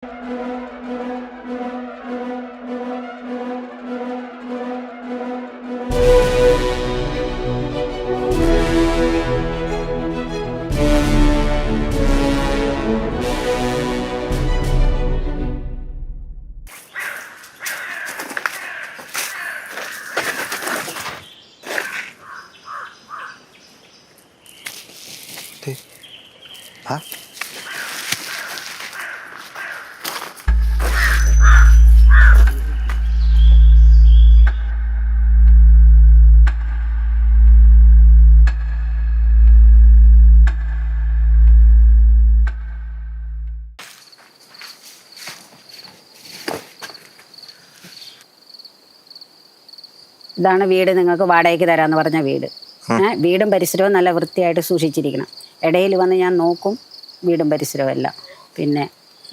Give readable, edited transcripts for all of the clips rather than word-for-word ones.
ഇതാണ് വീട്, നിങ്ങൾക്ക് വാടകയ്ക്ക് തരാമെന്ന് പറഞ്ഞ വീട്. വീടും പരിസരവും നല്ല വൃത്തിയായിട്ട് സൂക്ഷിച്ചിരിക്കണം. ഇടയിൽ വന്ന് ഞാൻ നോക്കും വീടും പരിസരവും എല്ലാം. പിന്നെ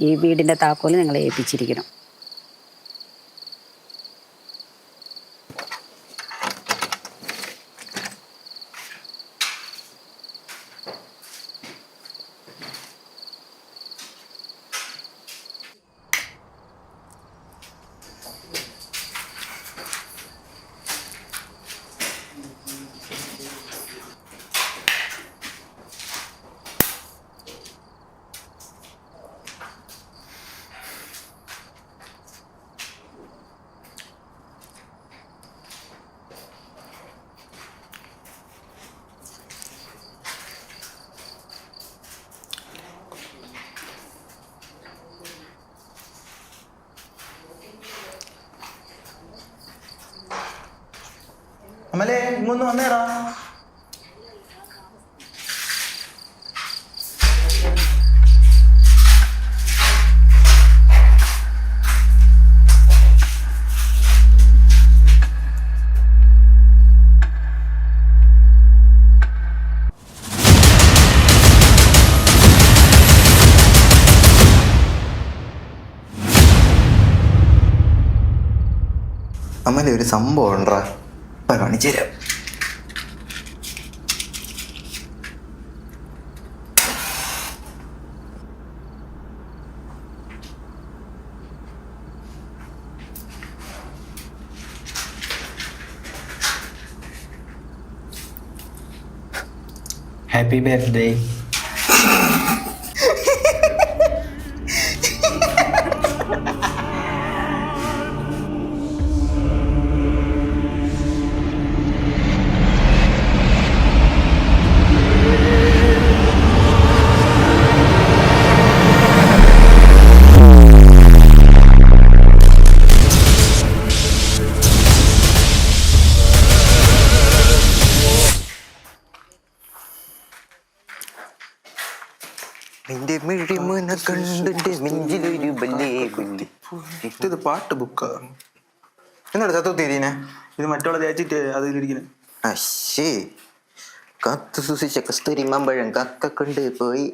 ഈ വീടിൻ്റെ താക്കോല് നിങ്ങളെ ഏൽപ്പിച്ചിരിക്കണം. അമലേ, ഇങ്ങൊന്ന് വന്നേടാ. അമലേ, ഒരു സംഭവം ഉണ്ടാ, കാണിച്ചു തരാം. Happy birthday. ഇത് പാട്ട് ബുക്കാ? എന്നോട് ചത്തുത്തിരീനെ ഇത് മറ്റുള്ള തേച്ചിട്ട് അതിലിരിക്കുന്നത്. അശ്ശേ, കാത്തു സൂക്ഷിച്ച കസ്തൂരി മാമ്പഴം കാക്കക്കൊണ്ട് പോയി,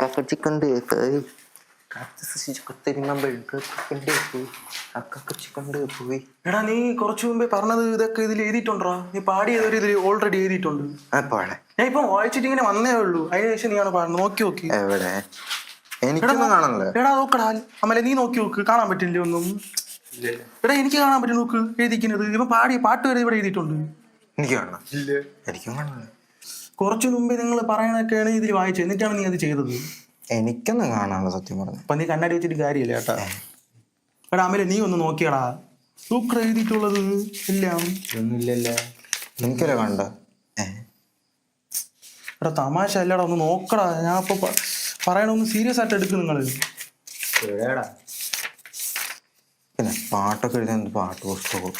കാക്കച്ചിക്കൊണ്ട് പോയി, കാത്തു സൂക്ഷിച്ച കസ്തൂരി മാമ്പഴം കാക്കക്കൊണ്ട് പോയി, കാക്കച്ചിക്കൊണ്ട് പോയി. എടാ, നീ കുറച്ചു മുമ്പേ പറഞ്ഞത് ഇതൊക്കെ ഇതിൽ എഴുതിയിട്ടുണ്ടോ? നീ പാടിയത് ഇതിൽ ഓൾറെഡി എഴുതിയിട്ടുണ്ട്. ഞാൻ ഇപ്പൊ വായിച്ചിട്ട് ഇങ്ങനെ വന്നേ ഉള്ളൂ. അതിനുശേഷം നീയാണ് പാടുന്നത്. നോക്കി നോക്കി. എവിടെ? എനിക്കൊന്നും കാണണല്ലോ. എടാ നോക്കടാ അമലെ, നീ നോക്കി നോക്ക്. കാണാൻ പറ്റില്ലേ ഒന്നും? എടാ എനിക്ക് കാണാൻ പറ്റും. നോക്ക് എഴുതിക്കുന്നത്. ഇവൻ പാടിയ പാട്ട് വരെ ഇവിടെ എഴുതിയിട്ടുണ്ട്. എനിക്ക് കാണണം. എനിക്കും കാണണം. കുറച്ചു മുമ്പേ നിങ്ങൾ പറയണൊക്കെയാണ് ഇതിൽ വായിച്ചത്. എന്നിട്ടാണ് നീ അത് ചെയ്തത്. എനിക്കൊന്നും കാണാനുള്ള സത്യം പറഞ്ഞു. അപ്പൊ നീ കണ്ണാടി വെച്ചിട്ട് കാര്യമില്ല കേട്ടാ. എടാ അമലെ, നീ ഒന്ന് നോക്കിയടാ. സൂക്കർ എഴുതിയിട്ടുള്ളത് എല്ലാം. ഒന്നുമില്ലല്ലേ? എനിക്കല്ലേ കണ്ട? എടാ തമാശ അല്ലടാ, ഒന്ന് നോക്കടാ. ഞാൻ ഇപ്പൊ പറയണൊന്ന് സീരിയസ് ആയിട്ട് എടുക്കും നിങ്ങള്. പിന്നെ പാട്ടൊക്കെ എഴുതാൻ പാട്ട് പുസ്തകവും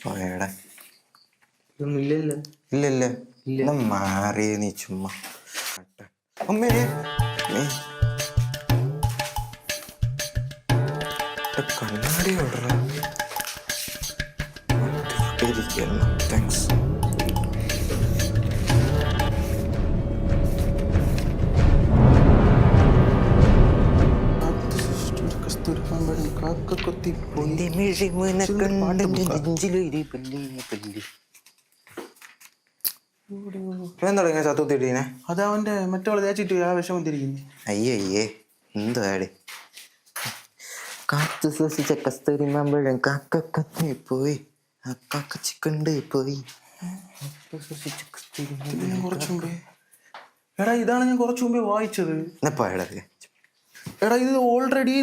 പറയടേ. ഇല്ലല്ലേ? മാറിയ നീ ചുമ്മാ അമ്മേ. കണ്ണാടി ഓർഡർ. താങ്ക്സ്. ചത്തുത്തിട്ടീനെ അത് അവന്റെ മറ്റുള്ള തേച്ചിട്ട് ആ വിഷം വന്നിരിക്കുന്നു. അയ്യേ, എന്തുവാടി? കാത്തു സൂക്ഷിച്ച കസ്തൂരി മാമ്പഴം കാക്ക കത്തി പോയി കാക്ക ചിക്കണ്ട് പോയി. ഇത് ഞാൻ കുറച്ചു മുമ്പേ എടാ ഇതാണ് ഞാൻ കുറച്ചു മുമ്പേ വായിച്ചത്. പാടത് എടാ ഇത് ഓൾറെഡി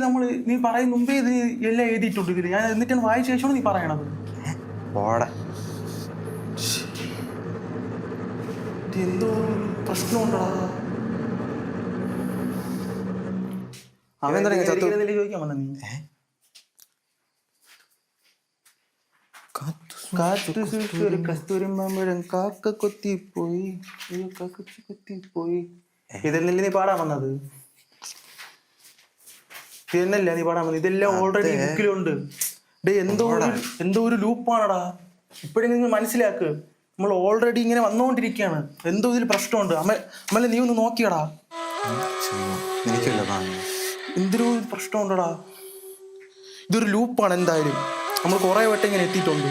നീ പറയും മുമ്പേ ഇത് എല്ലാം എഴുതിയിട്ടുണ്ട് ഇതിൽ. ഞാൻ എന്നിട്ടാണ് വായിച്ച ശേഷമാണ് നീ പറയണത്. പോടാ. ഇത് എന്തോ പ്രശ്നമുണ്ടടാ. അവൻ തുടങ്ങി ചത്തു. ചോദിക്കാൻ വന്ന നീ കസ്തൂരിമാമ്പഴം കാക്ക കൊത്തിപ്പോയി കൊത്തിപ്പോയി. ഇതല്ലേ നീ പാടാൻ വന്നത്? ഇതന്നല്ല നീ പാടാൻ വന്നത്. ഇതെല്ലാം ഓൾറെഡി ബുക്കിലുണ്ട്. ഡേ എന്തോ ഒരു ലൂപ്പാണടാ. ഇപ്പോഴും നിങ്ങൾ മനസ്സിലാക്ക്. നമ്മൾ ഓൾറെഡി ഇങ്ങനെ വന്നുകൊണ്ടിരിക്കുകയാണ്. എന്തോ ഇതിൽ പ്രശ്നമുണ്ട്. അമ്മ നീ ഒന്ന് നോക്കിയടാ. എന്തൊരു പ്രശ്നമുണ്ടടാ. ഇതൊരു ലൂപ്പാണ് എന്തായാലും. നമ്മൾ കുറെ വട്ടം ഇങ്ങനെ എത്തിയിട്ടുണ്ട്.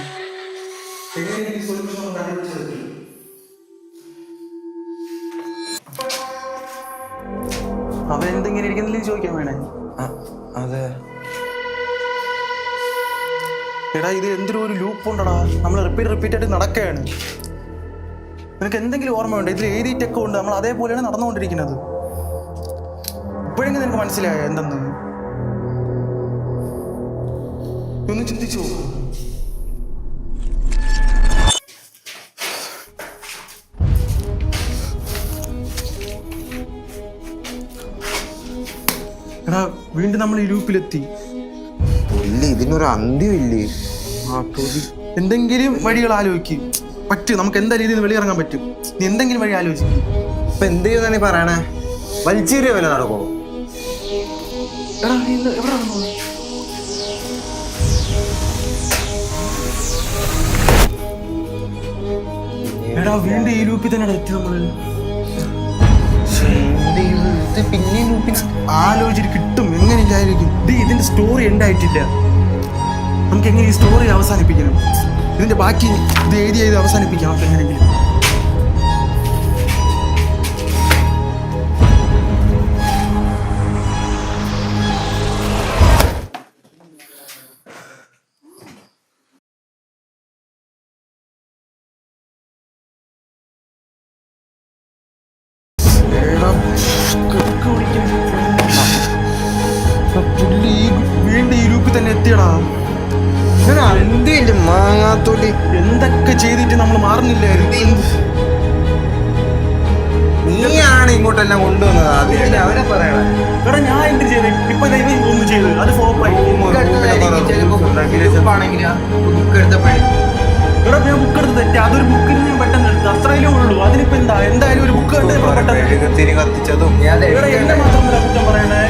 അവൻ എന്തെങ്കിലും ഇരിക്കുന്നില്ല ചോദിക്കാൻ വേണേ. അതെ എടാ ഇത് എന്തൊരു ഒരു ലൂപ്പ് ഉണ്ടടാ. നമ്മൾ റിപ്പീറ്റ് ആയിട്ട് നടക്കുകയാണ്. നിനക്ക് എന്തെങ്കിലും ഓർമ്മയുണ്ട്? ഇതിൽ എഴുതിയിട്ടൊക്കെ ഉണ്ട്. നമ്മൾ അതേപോലെയാണ് നടന്നുകൊണ്ടിരിക്കുന്നത്. ഇപ്പോഴെങ്കിലും നിനക്ക് മനസ്സിലായോ എന്തെന്ന്? ഒന്ന് ചിന്തിച്ചു നോക്കൂ. എടാ വീണ്ടും നമ്മൾ ഈ ലൂപ്പിലെത്തി. ഇതിനൊരു അന്ത്യം ഇല്ലേ? എന്തെങ്കിലും വഴികൾ ആലോചിക്കും. പറ്റും, നമുക്ക് എന്തായാലും ഇതിൽ നിന്ന് വെളിയിറങ്ങാൻ പറ്റും. നീ എന്തെങ്കിലും വഴി ആലോചിക്കും. ഇപ്പൊ എന്ത് ചെയ്യുന്ന നീ പറയണേ? വലിച്ചേറിയ വില നടക്കോ? എടാ നീ എവിടെ വന്നു? എടാ വീണ്ടും ഈ ലൂപ്പിൽ തന്നെ എത്തി നമ്മള്. പിന്നെ ആലോചിച്ചിട്ട് കിട്ടും. എങ്ങനെയായിരിക്കും ഇതിന്റെ സ്റ്റോറി ഉണ്ടായിട്ടില്ല. നമുക്ക് എങ്ങനെ ഈ സ്റ്റോറി അവസാനിപ്പിക്കണം? ഇതിന്റെ ബാക്കി ഇത് എഴുതി അവസാനിപ്പിക്കാം നമുക്ക് എങ്ങനെയെങ്കിലും. വീണ്ടും ഈ ലൂപ്പിൽ തന്നെ എത്തിയടാ. മാങ്ങാത്തൊലി എന്തൊക്കെ ചെയ്തിട്ട് നമ്മൾ മാറുന്നില്ലായിരുന്നു. നീയാണ് ഇങ്ങോട്ടെല്ലാം കൊണ്ടുവന്നത്. അവരെ പറയണേ. എടാ ഞാൻ എന്ത് ചെയ്ത്? ഇപ്പൊ ഒന്നും ചെയ്ത് അത് ഫ്ലോപ്പായി. എടാ ഞാൻ ബുക്ക് എടുത്ത് തെറ്റി. അതൊരു ബുക്കിന് ഞാൻ പെട്ടെന്ന് എടുത്തു. അത്രയല്ലേ ഉള്ളൂ. അതിനിപ്പോ എന്തായാലും ഒരു ബുക്ക് തിരി കത്തിച്ചതും എന്നെ മാത്രമല്ല കുറ്റം പറയണേ.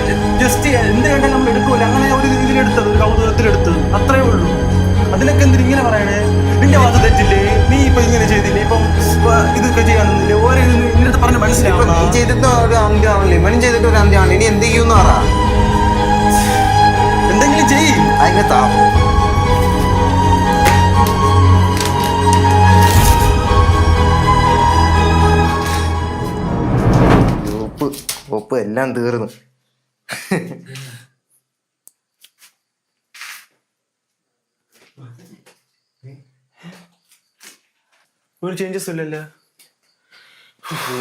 ജസ്റ്റ് എന്ത് വേണ്ട നമ്മൾ എടുക്കൂല. അങ്ങനെ ഒരു ഇതിലെടുത്തത്, ഒരു കൗതുകത്തിലെടുത്തത്, അത്രേ ഉള്ളൂ. അതിനൊക്കെ എന്തിനും ഇങ്ങനെ പറയണേ? നിന്റെ വാദം തെറ്റില്ലേ? നീ ഇപ്പൊ ഇങ്ങനെ ചെയ്തില്ലേ? ഇപ്പം ഇതൊക്കെ ചെയ്യാനൊന്നില്ലേ? ഓരോ ഇങ്ങനത്തെ പറഞ്ഞ് മനസ്സിലാവും. നീ ചെയ്തിട്ട് ഒരു അന്ത്യമാണല്ലോ, ഇവനും ചെയ്തിട്ട് ഒരു അന്ത്യമാണ്. ഇനി എന്ത് ചെയ്യുമെന്ന് പറ. എന്തെങ്കിലും ചെയ്യ്. അതിന്റെ ഒപ്പ് എല്ലാം തീർന്നു. ഒരു ചേഞ്ചസ് ഇല്ലല്ലേ?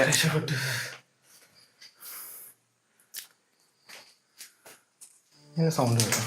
രക്ഷപ്പെട്ടു. സൗണ്ട് കേട്ടോ.